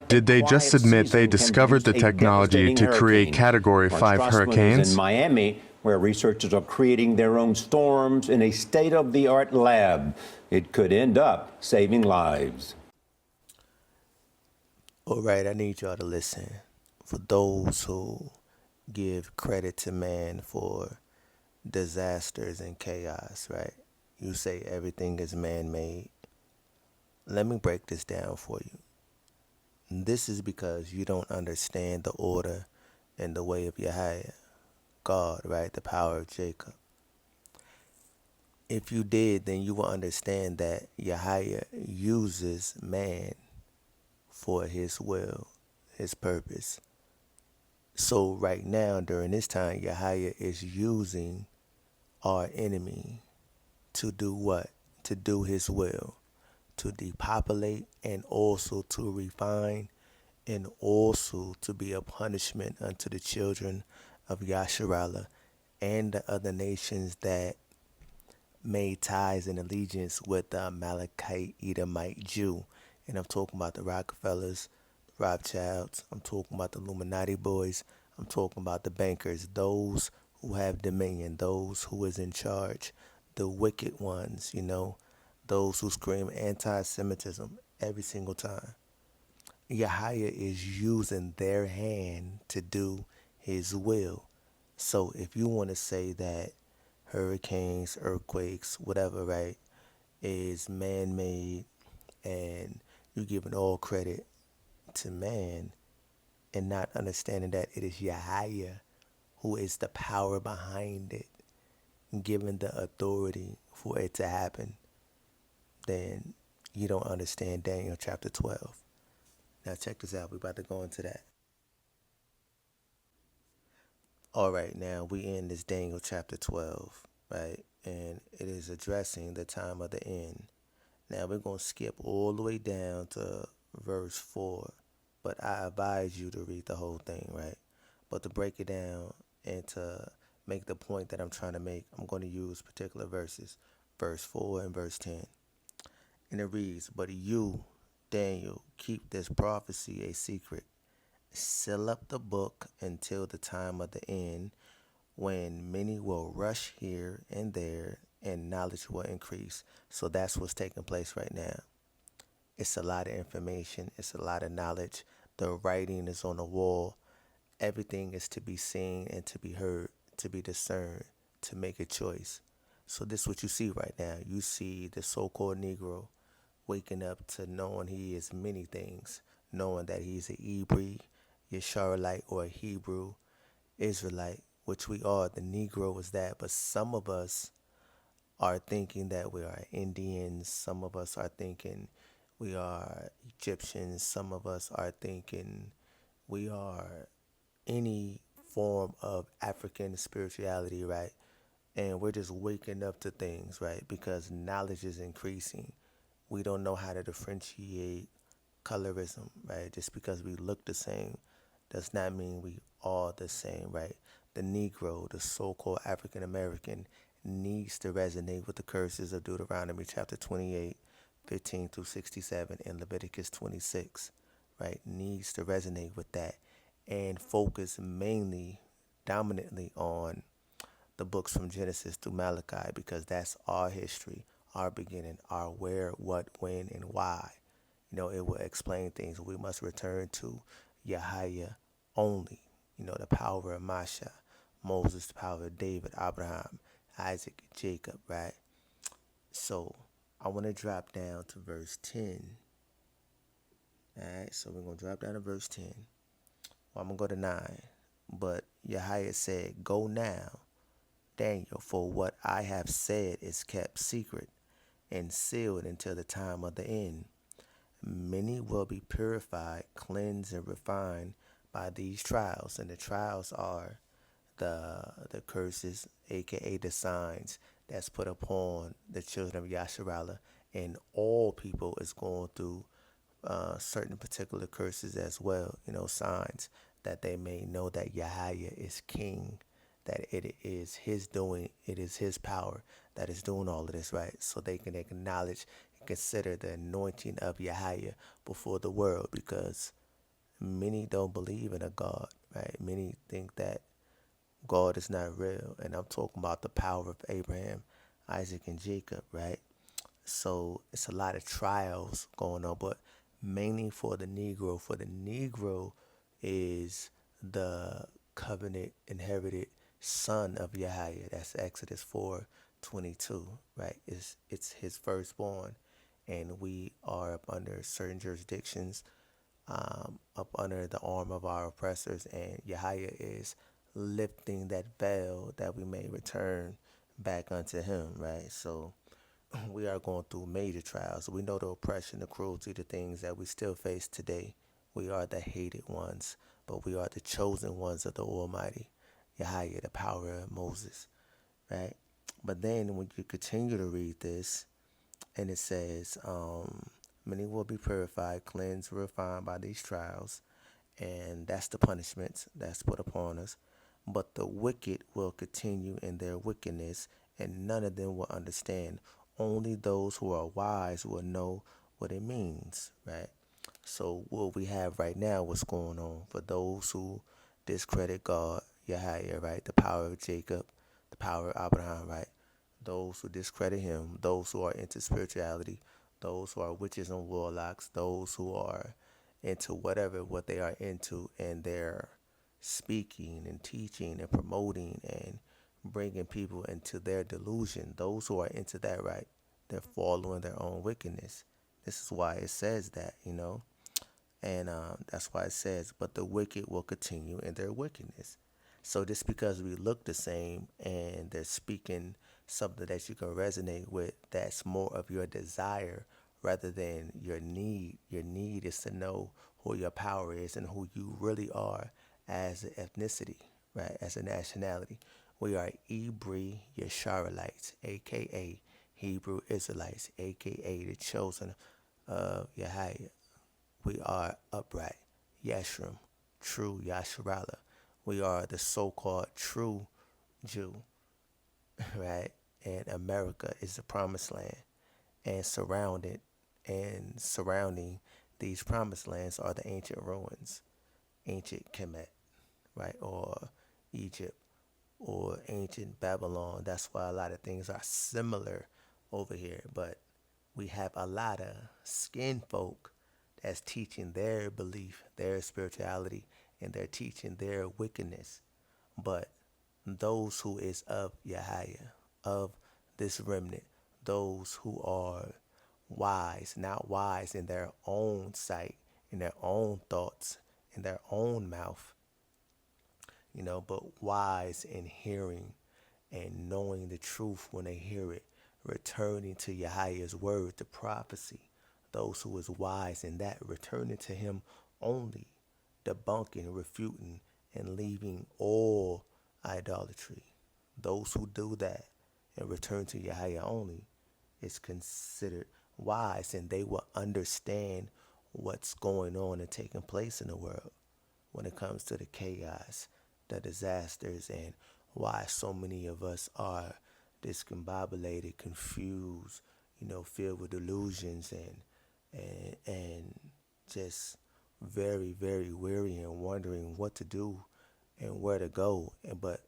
Did they just admit they discovered the technology to create Category 5 hurricanes? In Miami, where researchers are creating their own storms in a state-of-the-art lab. It could end up saving lives. All right, I need y'all to listen. For those who give credit to man for disasters and chaos, right? You say everything is man-made. Let me break this down for you. This is because you don't understand the order and the way of Yahweh, God, right? The power of Jacob. If you did, then you will understand that Yahweh uses man for his will, his purpose. So right now, during this time, Yahweh is using our enemy to do what? To do his will, to depopulate and also to refine and also to be a punishment unto the children of Yasharallah and the other nations that made ties and allegiance with the Amalekite Edomite Jew. And I'm talking about the Rockefellers, Rothschilds. I'm talking about the Illuminati boys. I'm talking about the bankers, those who have dominion, those who is in charge, the wicked ones, those who scream anti-Semitism every single time. Yahweh is using their hand to do his will. So if you want to say that hurricanes, earthquakes, whatever, right, is man-made and you're giving all credit to man and not understanding that it is Yahweh who is the power behind it, given the authority for it to happen, then you don't understand Daniel chapter 12. Now check this out. We're about to go into that. All right, now we in this Daniel chapter 12, right? And it is addressing the time of the end. Now we're going to skip all the way down to verse 4, but I advise you to read the whole thing, right? But to break it down and to make the point that I'm trying to make, I'm going to use particular verses, verse 4 and verse 10. And it reads, "But you, Daniel, keep this prophecy a secret. Seal up the book until the time of the end, when many will rush here and there and knowledge will increase." So that's what's taking place right now. It's a lot of information. It's a lot of knowledge. The writing is on the wall. Everything is to be seen and to be heard, to be discerned, to make a choice. So this is what you see right now. You see the so-called Negro waking up to knowing he is many things, knowing that he's a Hebrew, Yisraelite, or a Hebrew Israelite, which we are. The Negro is that, but some of us are thinking that we are Indians. Some of us are thinking we are Egyptians. Some of us are thinking we are any form of African spirituality, right? And we're just waking up to things, right? Because knowledge is increasing. We don't know how to differentiate colorism, right? Just because we look the same does not mean we are the same, right? The Negro, the so-called African American, needs to resonate with the curses of Deuteronomy chapter 28, 15 through 67, and Leviticus 26, right? Needs to resonate with that and focus mainly, dominantly on the books from Genesis through Malachi, because that's our history, our beginning, our where, what, when, and why. It will explain things. We must return to Yahweh only. The power of Masha, Moses, the power of David, Abraham, Isaac, Jacob, right? So I want to drop down to verse 10. All right, so we're going to drop down to verse 10. Well, I'm going to go to 9. But Yahweh said, "Go now, Daniel, for what I have said is kept secret and sealed until the time of the end. Many will be purified, cleansed, and refined by these trials." And the trials are the curses, aka the signs that's put upon the children of Yasharallah. And all people is going through certain particular curses as well, signs that they may know that Yahweh is king, that it is his doing, it is his power that is doing all of this, right? So they can acknowledge and consider the anointing of Yahweh before the world, because Many don't believe in a God, right? Many think that God is not real. And I'm talking about the power of Abraham, Isaac, and Jacob, right? So it's a lot of trials going on, but mainly for the Negro. For the Negro is the covenant inherited son of Yahweh. That's Exodus 4:22, right? It's his firstborn, and we are up under certain jurisdictions, up under the arm of our oppressors, and Yahweh is lifting that veil that we may return back unto him, right? So we are going through major trials. We know the oppression, the cruelty, the things that we still face today. We are the hated ones, but we are the chosen ones of the Almighty, Yahweh, the power of Moses, right? But then when you continue to read this, and it says, many will be purified, cleansed, refined by these trials, and that's the punishment that's put upon us. But the wicked will continue in their wickedness, and none of them will understand. Only those who are wise will know what it means, right? So what we have right now, what's going on for those who discredit God, Yahweh, right? The power of Jacob, the power of Abraham, right? Those who discredit him, those who are into spirituality, those who are witches and warlocks, those who are into whatever what they are into, and they're speaking and teaching and promoting and bringing people into their delusion. Those who are into that, right? They're following their own wickedness. This is why it says that, and that's why it says, but the wicked will continue in their wickedness. So just because we look the same and they're speaking something that you can resonate with, that's more of your desire rather than your need. Your need is to know who your power is and who you really are as an ethnicity, right? As a nationality. We are Hebrew Yisraelites, aka Hebrew Israelites, aka the chosen of Yahweh. We are upright, Yeshurun, true Yasharala. We are the so-called true Jew, right? And America is the promised land. And surrounding these promised lands are the ancient ruins, ancient Kemet, right? Or Egypt or ancient Babylon. That's why a lot of things are similar over here. But we have a lot of skin folk that's teaching their belief, their spirituality, and they're teaching their wickedness. But those who is of Yahweh, of this remnant, those who are wise, not wise in their own sight, in their own thoughts, in their own mouth, but wise in hearing and knowing the truth when they hear it, returning to Yahweh's word, the prophecy. Those who is wise in that, returning to him only, debunking, refuting, and leaving all idolatry. Those who do that and return to Yahweh only is considered wise, and they will understand what's going on and taking place in the world when it comes to the chaos, the disasters, and why so many of us are discombobulated, confused, filled with delusions and just very, very weary and wondering what to do and where to go. But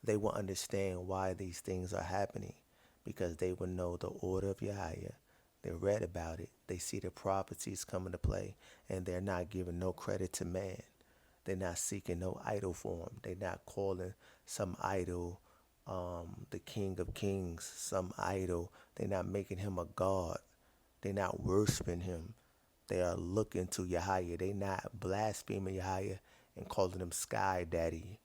they will understand why these things are happening because they will know the order of Yahweh. They read about it. They see the prophecies come into play, and they're not giving no credit to man. They're not seeking no idol for him. They're not calling some idol the King of Kings, some idol. They're not making him a god. They're not worshiping him. They are looking to Yahweh. They're not blaspheming Yahweh and calling him Sky Daddy.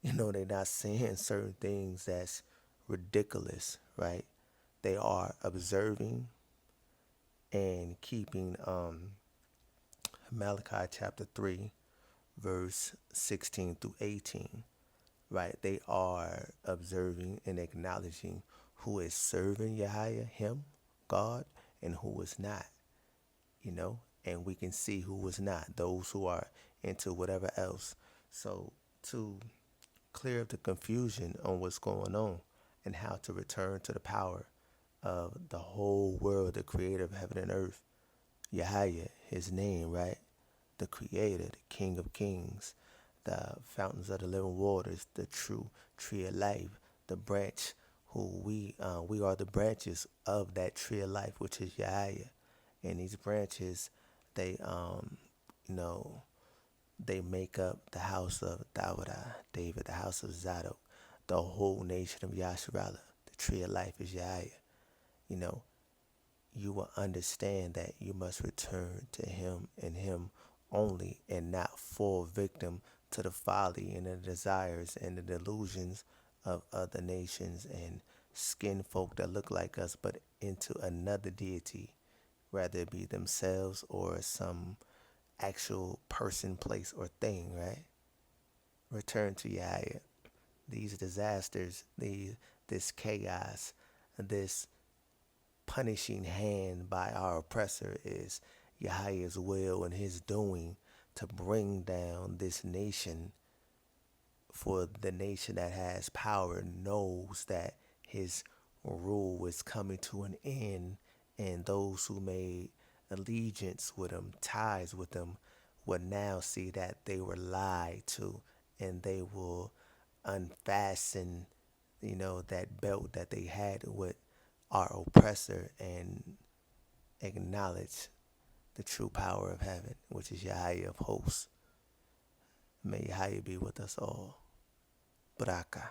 They're not saying certain things that's ridiculous, right? They are observing and keeping Malachi chapter 3, verse 16 through 18, right? They are observing and acknowledging who is serving Yahweh, him, God, and who is not, and we can see who is not, those who are into whatever else. So to clear up the confusion on what's going on and how to return to the power of the whole world, the creator of heaven and earth, Yahweh, his name, right? the Creator, the King of Kings, the fountains of the living waters, the true tree of life, the branch who we are the branches of that tree of life, which is Yahweh. And these branches, they you know, they make up the house of David, the house of Zadok, the whole nation of Yasharallah. The tree of life is Yahweh. You know, you will understand that you must return to him and him only, and not fall victim to the folly and the desires and the delusions of other nations and skin folk that look like us, but into another deity, whether it be themselves or some actual person, place, or thing, right? Return to Yahweh. These disasters, this chaos, this punishing hand by our oppressor is Yahweh's will and his doing to bring down this nation. For the nation that has power knows that his rule is coming to an end, and those who made allegiance with him, ties with him, will now see that they were lied to, and they will unfasten, that belt that they had with our oppressor, and acknowledge the true power of heaven, which is Yahweh of hosts. May Yahweh be with us all. Baraka.